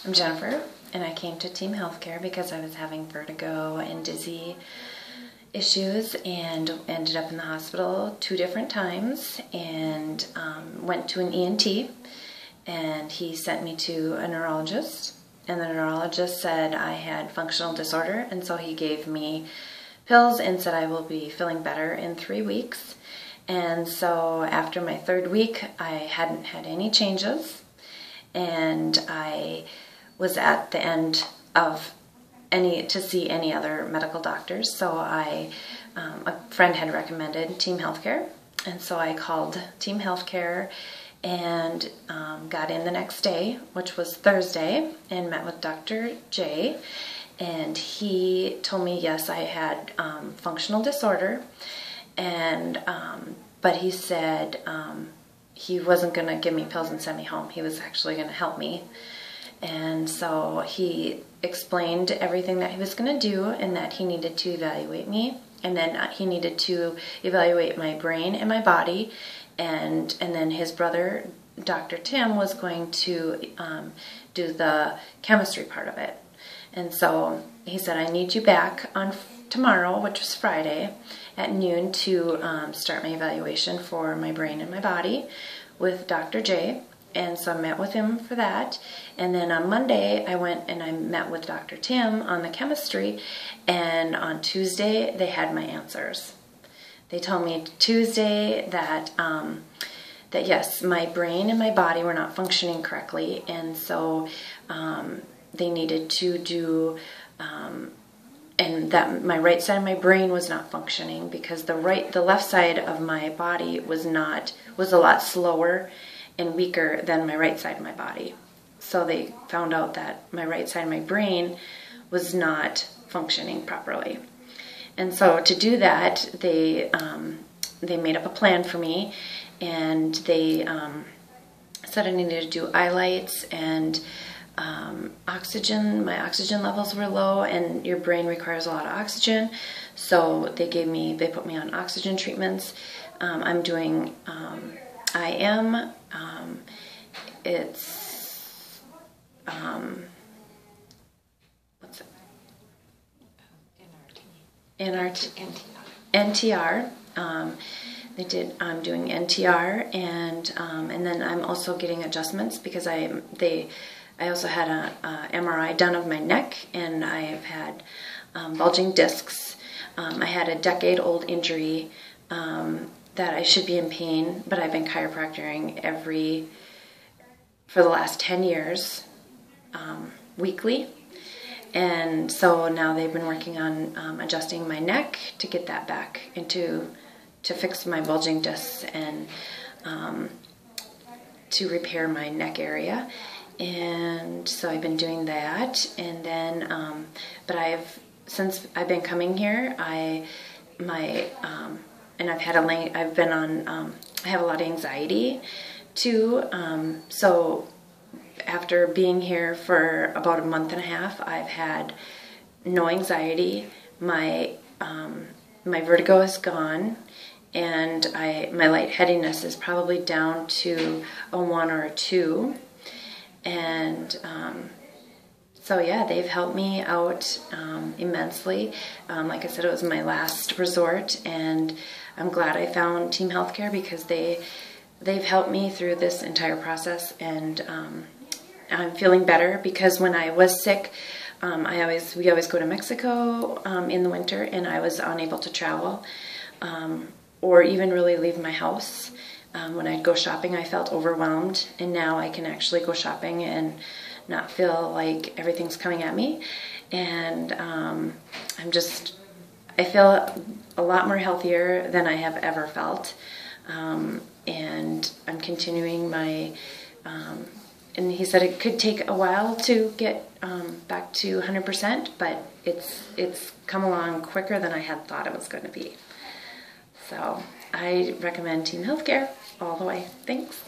I'm Jennifer, and I came to Team Healthcare because I was having vertigo and dizzy issues and ended up in the hospital 2 different times and went to an ENT, and he sent me to a neurologist, and the neurologist said I had functional disorder, and so he gave me pills and said I will be feeling better in 3 weeks. And so after my 3rd week, I hadn't had any changes, and I was at the end of to see any other medical doctors. So a friend had recommended Team Healthcare, and so I called Team Healthcare and got in the next day, which was Thursday, and met with Dr. J. And he told me, yes, I had functional disorder, and but he said he wasn't going to give me pills and send me home. He was actually going to help me. And so he explained everything that he was going to do, and that he needed to evaluate me, and then he needed to evaluate my brain and my body, and then his brother, Dr. Tim, was going to do the chemistry part of it. And so he said, I need you back on tomorrow, which was Friday, at noon to start my evaluation for my brain and my body with Dr. J. And so I met with him for that. And then on Monday, I went and I met with Dr. Tim on the chemistry. And on Tuesday, they had my answers. They told me Tuesday that that yes, my brain and my body were not functioning correctly, and so they needed to do, and that my right side of my brain was not functioning because the left side of my body was a lot slower and weaker than my right side of my body. So they found out that my right side of my brain was not functioning properly. And so to do that, they made up a plan for me, and they said I needed to do eyelights and oxygen. My oxygen levels were low, and your brain requires a lot of oxygen. So they put me on oxygen treatments. I'm doing what's it? NTR. I'm doing NTR, and then I'm also getting adjustments because I also had a MRI done of my neck, and I've had bulging discs. I had a decade-old injury that I should be in pain, but I've been chiropractoring for the last 10 years, weekly. And so now they've been working on adjusting my neck to get that back to fix my bulging discs and to repair my neck area. And so I've been doing that. And then, but since I've been coming here, I have a lot of anxiety too. So after being here for about a month and a half, I've had no anxiety. My vertigo is gone, and my lightheadedness is probably down to a 1 or a 2. And so yeah, they've helped me out immensely. Like I said, it was my last resort, and I'm glad I found Team Healthcare because they've helped me through this entire process, and I'm feeling better because when I was sick, we always go to Mexico in the winter, and I was unable to travel or even really leave my house. When I'd go shopping, I felt overwhelmed, and now I can actually go shopping and not feel like everything's coming at me. And I feel a lot more healthier than I have ever felt. And I'm continuing my, and he said it could take a while to get back to 100%, but it's come along quicker than I had thought it was going to be. So I recommend Team Healthcare all the way. Thanks.